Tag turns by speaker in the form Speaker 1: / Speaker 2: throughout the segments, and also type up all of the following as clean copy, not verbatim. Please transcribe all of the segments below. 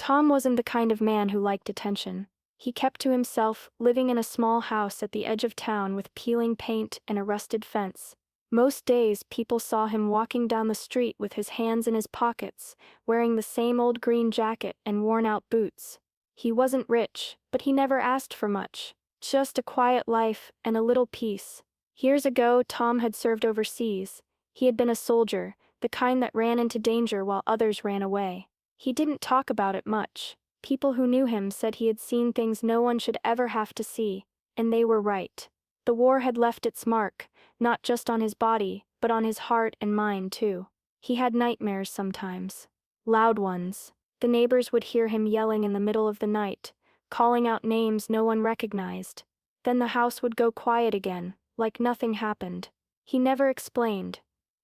Speaker 1: Tom wasn't the kind of man who liked attention. He kept to himself, living in a small house at the edge of town with peeling paint and a rusted fence. Most days people saw him walking down the street with his hands in his pockets, wearing the same old green jacket and worn-out boots. He wasn't rich, but he never asked for much. Just a quiet life and a little peace. Years ago, Tom had served overseas. He had been a soldier, the kind that ran into danger while others ran away. He didn't talk about it much. People who knew him said he had seen things no one should ever have to see, and they were right. The war had left its mark, not just on his body, but on his heart and mind too. He had nightmares sometimes. Loud ones. The neighbors would hear him yelling in the middle of the night, calling out names no one recognized. Then the house would go quiet again, like nothing happened. He never explained.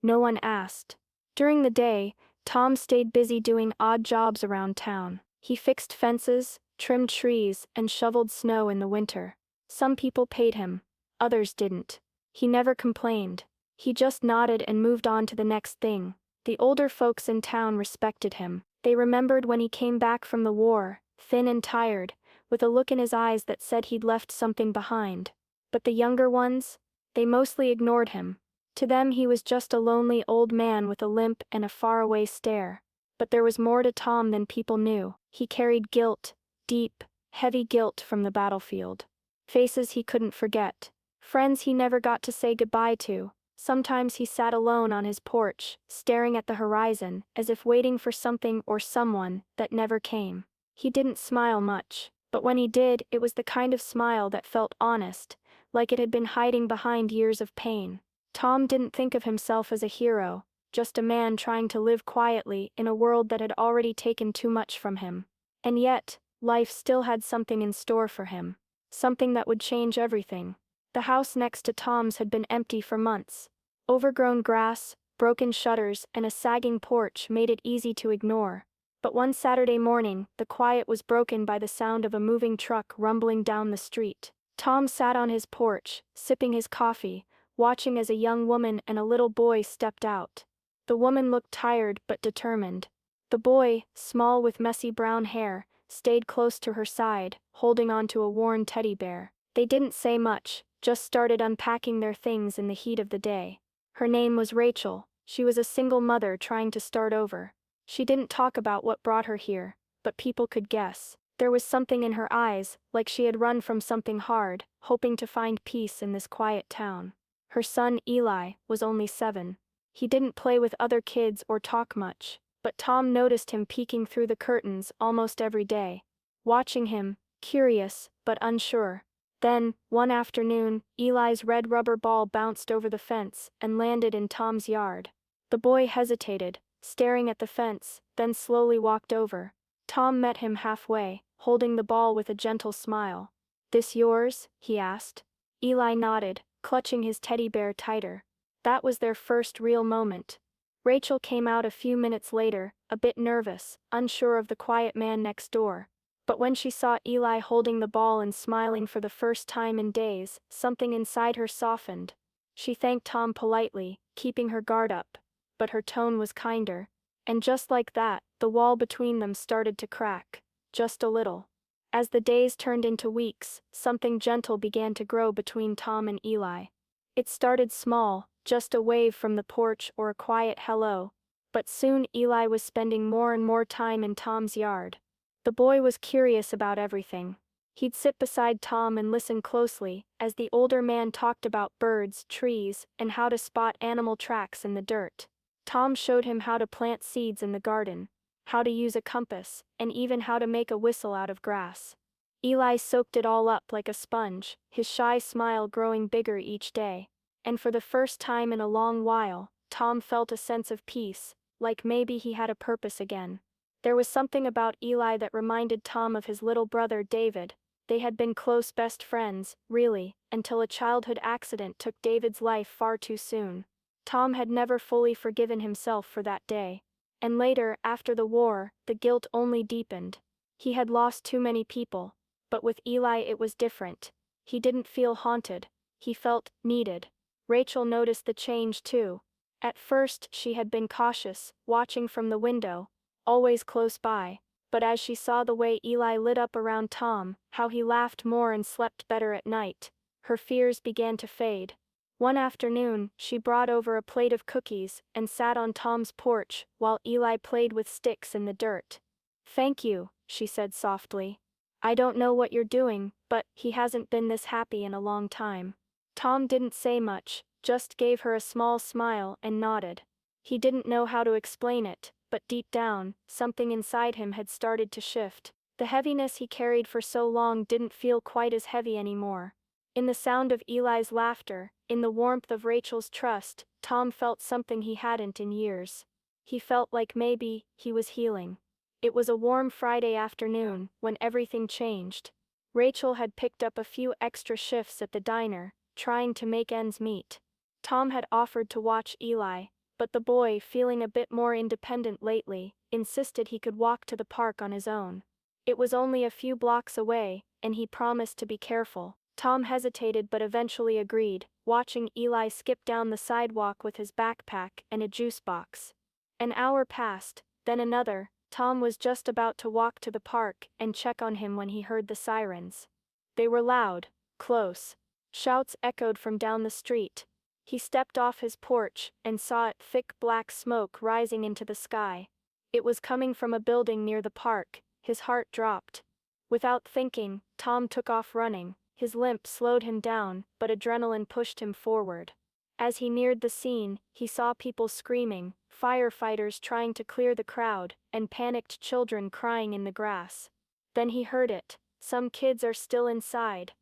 Speaker 1: No one asked. During the day, Tom stayed busy doing odd jobs around town. He fixed fences, trimmed trees, and shoveled snow in the winter. Some people paid him, others didn't. He never complained. He just nodded and moved on to the next thing. The older folks in town respected him. They remembered when he came back from the war, thin and tired, with a look in his eyes that said he'd left something behind. But the younger ones? They mostly ignored him. To them he was just a lonely old man with a limp and a faraway stare. But there was more to Tom than people knew. He carried guilt, deep, heavy guilt from the battlefield. Faces he couldn't forget. Friends he never got to say goodbye to. Sometimes he sat alone on his porch, staring at the horizon, as if waiting for something or someone that never came. He didn't smile much, but when he did, it was the kind of smile that felt honest, like it had been hiding behind years of pain. Tom didn't think of himself as a hero, just a man trying to live quietly in a world that had already taken too much from him. And yet, life still had something in store for him. Something that would change everything. The house next to Tom's had been empty for months. Overgrown grass, broken shutters, and a sagging porch made it easy to ignore. But one Saturday morning, the quiet was broken by the sound of a moving truck rumbling down the street. Tom sat on his porch, sipping his coffee, watching as a young woman and a little boy stepped out. The woman looked tired but determined. The boy, small with messy brown hair, stayed close to her side, holding onto a worn teddy bear. They didn't say much, just started unpacking their things in the heat of the day. Her name was Rachel. She was a single mother trying to start over. She didn't talk about what brought her here, but people could guess. There was something in her eyes, like she had run from something hard, hoping to find peace in this quiet town. Her son, Eli, was only 7. He didn't play with other kids or talk much, but Tom noticed him peeking through the curtains almost every day. Watching him, curious but unsure. Then, one afternoon, Eli's red rubber ball bounced over the fence and landed in Tom's yard. The boy hesitated, staring at the fence, then slowly walked over. Tom met him halfway, holding the ball with a gentle smile. "This yours?" he asked. Eli nodded, clutching his teddy bear tighter. That was their first real moment. Rachel came out a few minutes later, a bit nervous, unsure of the quiet man next door. But when she saw Eli holding the ball and smiling for the first time in days, something inside her softened. She thanked Tom politely, keeping her guard up. But her tone was kinder. And just like that, the wall between them started to crack. Just a little. As the days turned into weeks, something gentle began to grow between Tom and Eli. It started small, just a wave from the porch or a quiet hello. But soon Eli was spending more and more time in Tom's yard. The boy was curious about everything. He'd sit beside Tom and listen closely, as the older man talked about birds, trees, and how to spot animal tracks in the dirt. Tom showed him how to plant seeds in the garden, how to use a compass, and even how to make a whistle out of grass. Eli soaked it all up like a sponge, his shy smile growing bigger each day. And for the first time in a long while, Tom felt a sense of peace, like maybe he had a purpose again. There was something about Eli that reminded Tom of his little brother David. They had been close best friends, really, until a childhood accident took David's life far too soon. Tom had never fully forgiven himself for that day. And later, after the war, the guilt only deepened. He had lost too many people. But with Eli it was different. He didn't feel haunted. He felt needed. Rachel noticed the change too. At first she had been cautious, watching from the window, always close by. But as she saw the way Eli lit up around Tom, how he laughed more and slept better at night, her fears began to fade. One afternoon, she brought over a plate of cookies and sat on Tom's porch while Eli played with sticks in the dirt. "Thank you," she said softly. "I don't know what you're doing, but he hasn't been this happy in a long time." Tom didn't say much, just gave her a small smile and nodded. He didn't know how to explain it, but deep down, something inside him had started to shift. The heaviness he carried for so long didn't feel quite as heavy anymore. In the sound of Eli's laughter, in the warmth of Rachel's trust, Tom felt something he hadn't in years. He felt like maybe he was healing. It was a warm Friday afternoon when everything changed. Rachel had picked up a few extra shifts at the diner, trying to make ends meet. Tom had offered to watch Eli, but the boy, feeling a bit more independent lately, insisted he could walk to the park on his own. It was only a few blocks away, and he promised to be careful. Tom hesitated but eventually agreed, watching Eli skip down the sidewalk with his backpack and a juice box. An hour passed, then another. Tom was just about to walk to the park and check on him when he heard the sirens. They were loud, close. Shouts echoed from down the street. He stepped off his porch and saw thick black smoke rising into the sky. It was coming from a building near the park. His heart dropped. Without thinking, Tom took off running. His limp slowed him down, but adrenaline pushed him forward. As he neared the scene, he saw people screaming, firefighters trying to clear the crowd, and panicked children crying in the grass. Then he heard it. Some kids are still inside.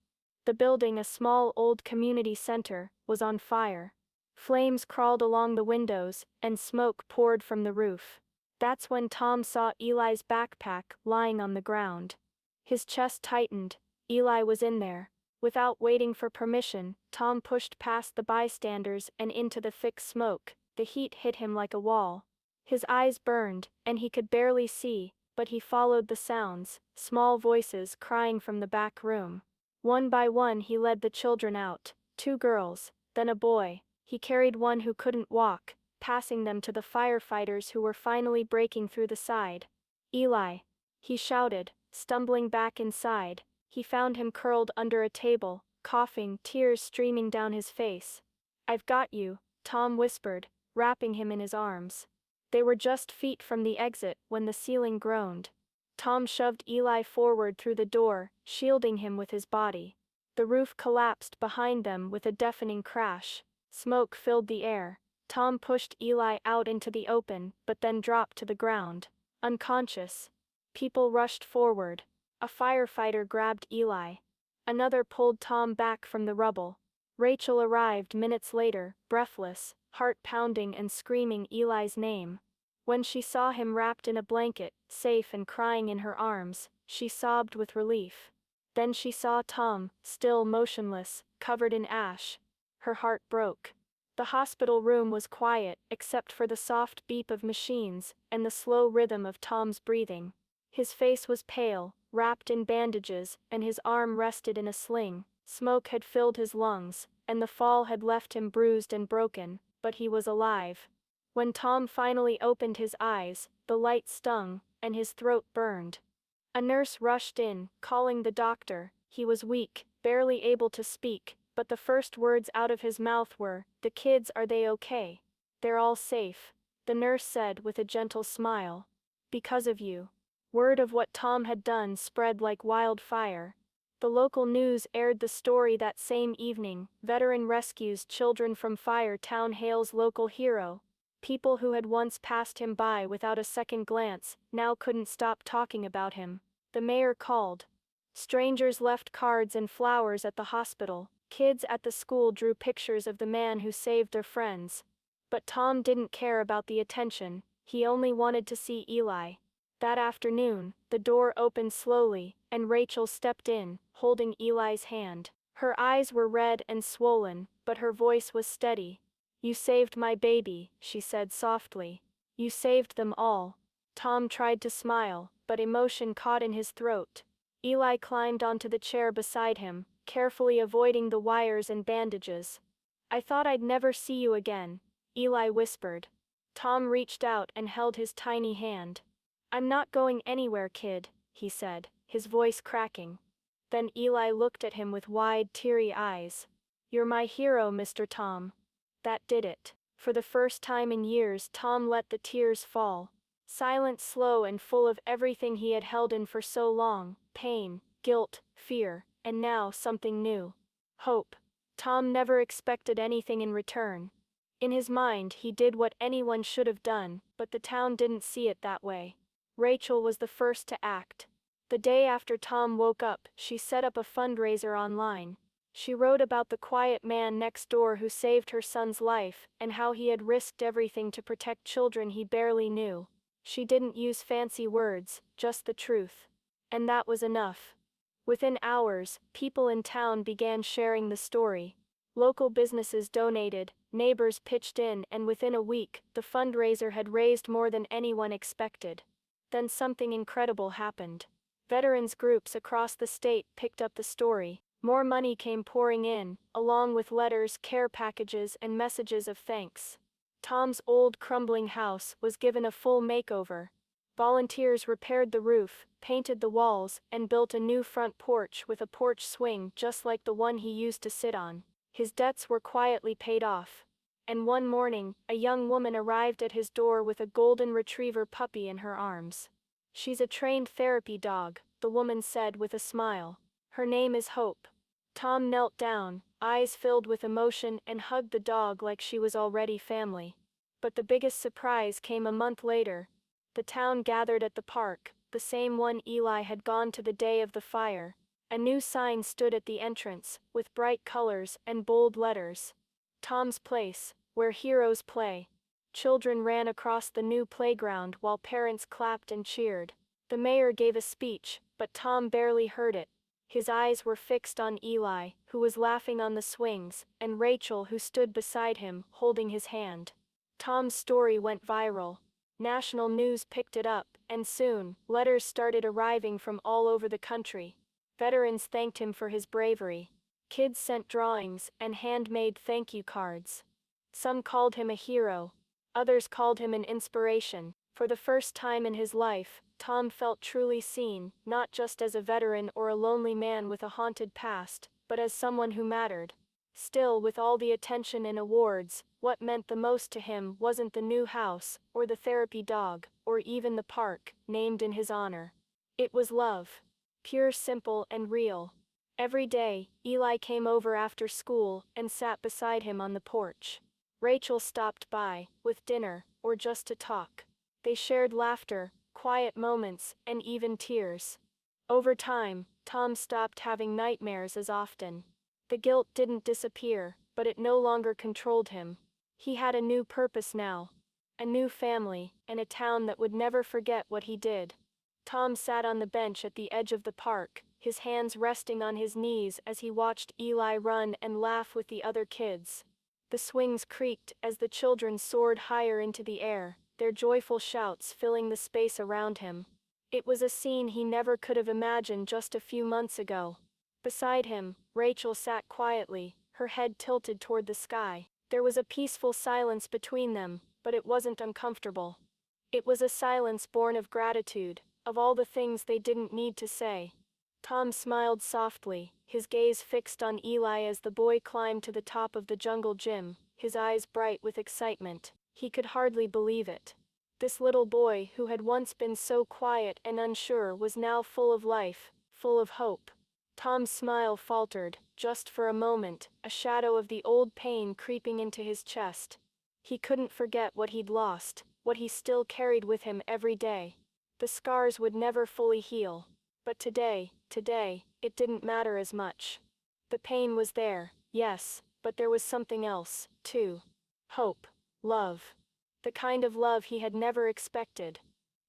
Speaker 1: The building, a small old community center, was on fire. Flames crawled along the windows, and smoke poured from the roof. That's when Tom saw Eli's backpack lying on the ground. His chest tightened. Eli was in there. Without waiting for permission, Tom pushed past the bystanders and into the thick smoke. The heat hit him like a wall. His eyes burned, and he could barely see, but he followed the sounds, small voices crying from the back room. One by one he led the children out, 2 girls, then a boy. He carried one who couldn't walk, passing them to the firefighters who were finally breaking through the side. "Eli!" he shouted, stumbling back inside. He found him curled under a table, coughing, tears streaming down his face. "I've got you," Tom whispered, wrapping him in his arms. They were just feet from the exit when the ceiling groaned. Tom shoved Eli forward through the door, shielding him with his body. The roof collapsed behind them with a deafening crash. Smoke filled the air. Tom pushed Eli out into the open, but then dropped to the ground, unconscious. People rushed forward. A firefighter grabbed Eli. Another pulled Tom back from the rubble. Rachel arrived minutes later, breathless, heart pounding and screaming Eli's name. When she saw him wrapped in a blanket, safe and crying in her arms, she sobbed with relief. Then she saw Tom, still motionless, covered in ash. Her heart broke. The hospital room was quiet, except for the soft beep of machines and the slow rhythm of Tom's breathing. His face was pale, wrapped in bandages, and his arm rested in a sling. Smoke had filled his lungs, and the fall had left him bruised and broken, but he was alive. When Tom finally opened his eyes, the light stung, and his throat burned. A nurse rushed in, calling the doctor. He was weak, barely able to speak, but the first words out of his mouth were, "The kids, are they okay?" "They're all safe," the nurse said with a gentle smile. "Because of you." Word of what Tom had done spread like wildfire. The local news aired the story that same evening. Veteran rescues children from fire. Town hails local hero. People who had once passed him by without a second glance now couldn't stop talking about him. The mayor called. Strangers left cards and flowers at the hospital. Kids at the school drew pictures of the man who saved their friends. But Tom didn't care about the attention. He only wanted to see Eli. That afternoon, the door opened slowly, and Rachel stepped in, holding Eli's hand. Her eyes were red and swollen, but her voice was steady. "You saved my baby," she said softly. "You saved them all." Tom tried to smile, but emotion caught in his throat. Eli climbed onto the chair beside him, carefully avoiding the wires and bandages. "I thought I'd never see you again," Eli whispered. Tom reached out and held his tiny hand. "I'm not going anywhere, kid," he said, his voice cracking. Then Eli looked at him with wide, teary eyes. "You're my hero, Mr. Tom." That did it. For the first time in years, Tom let the tears fall. Silent, slow, and full of everything he had held in for so long: pain, guilt, fear, and now something new. Hope. Tom never expected anything in return. In his mind, he did what anyone should have done, but the town didn't see it that way. Rachel was the first to act. The day after Tom woke up, she set up a fundraiser online. She wrote about the quiet man next door who saved her son's life, and how he had risked everything to protect children he barely knew. She didn't use fancy words, just the truth. And that was enough. Within hours, people in town began sharing the story. Local businesses donated, neighbors pitched in, and within a week, the fundraiser had raised more than anyone expected. Then something incredible happened. Veterans groups across the state picked up the story. More money came pouring in, along with letters, care packages, and messages of thanks. Tom's old crumbling house was given a full makeover. Volunteers repaired the roof, painted the walls, and built a new front porch with a porch swing just like the one he used to sit on. His debts were quietly paid off. And one morning, a young woman arrived at his door with a golden retriever puppy in her arms. "She's a trained therapy dog," the woman said with a smile. "Her name is Hope." Tom knelt down, eyes filled with emotion, and hugged the dog like she was already family. But the biggest surprise came a month later. The town gathered at the park, the same one Eli had gone to the day of the fire. A new sign stood at the entrance, with bright colors and bold letters. "Tom's Place, where heroes play." Children ran across the new playground while parents clapped and cheered. The mayor gave a speech, but Tom barely heard it. His eyes were fixed on Eli, who was laughing on the swings, and Rachel, who stood beside him, holding his hand. Tom's story went viral. National news picked it up, and soon, letters started arriving from all over the country. Veterans thanked him for his bravery. Kids sent drawings and handmade thank you cards. Some called him a hero. Others called him an inspiration. For the first time in his life, Tom felt truly seen, not just as a veteran or a lonely man with a haunted past, but as someone who mattered. Still, with all the attention and awards, what meant the most to him wasn't the new house, or the therapy dog, or even the park, named in his honor. It was love. Pure, simple, and real. Every day, Eli came over after school and sat beside him on the porch. Rachel stopped by, with dinner, or just to talk. They shared laughter, quiet moments, and even tears. Over time, Tom stopped having nightmares as often. The guilt didn't disappear, but it no longer controlled him. He had a new purpose now. A new family, and a town that would never forget what he did. Tom sat on the bench at the edge of the park, his hands resting on his knees as he watched Eli run and laugh with the other kids. The swings creaked as the children soared higher into the air, their joyful shouts filling the space around him. It was a scene he never could have imagined just a few months ago. Beside him, Rachel sat quietly, her head tilted toward the sky. There was a peaceful silence between them, but it wasn't uncomfortable. It was a silence born of gratitude, of all the things they didn't need to say. Tom smiled softly, his gaze fixed on Eli as the boy climbed to the top of the jungle gym, his eyes bright with excitement. He could hardly believe it. This little boy, who had once been so quiet and unsure, was now full of life, full of hope. Tom's smile faltered, just for a moment, a shadow of the old pain creeping into his chest. He couldn't forget what he'd lost, what he still carried with him every day. The scars would never fully heal. But today, it didn't matter as much. The pain was there, yes, but there was something else, too. Hope. Love. The kind of love he had never expected.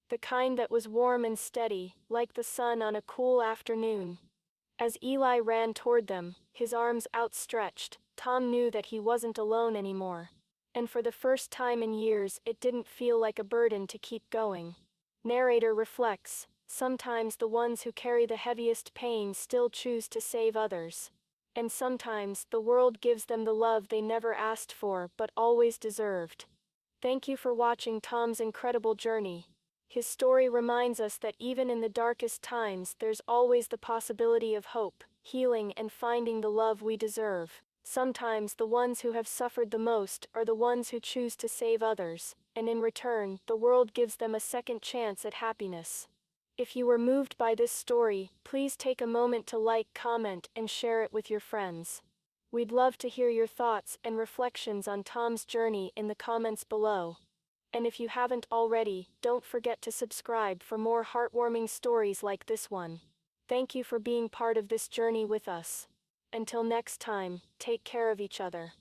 Speaker 1: The kind that was warm and steady, like the sun on a cool afternoon. As Eli ran toward them, his arms outstretched, Tom knew that he wasn't alone anymore. And for the first time in years, it didn't feel like a burden to keep going. Narrator reflects, sometimes the ones who carry the heaviest pain still choose to save others. And sometimes the world gives them the love they never asked for but always deserved. Thank you for watching Tom's incredible journey. His story reminds us that even in the darkest times, there's always the possibility of hope, healing, and finding the love we deserve. Sometimes the ones who have suffered the most are the ones who choose to save others, and in return, the world gives them a second chance at happiness. If you were moved by this story, please take a moment to like, comment, and share it with your friends. We'd love to hear your thoughts and reflections on Tom's journey in the comments below. And if you haven't already, don't forget to subscribe for more heartwarming stories like this one. Thank you for being part of this journey with us. Until next time, take care of each other.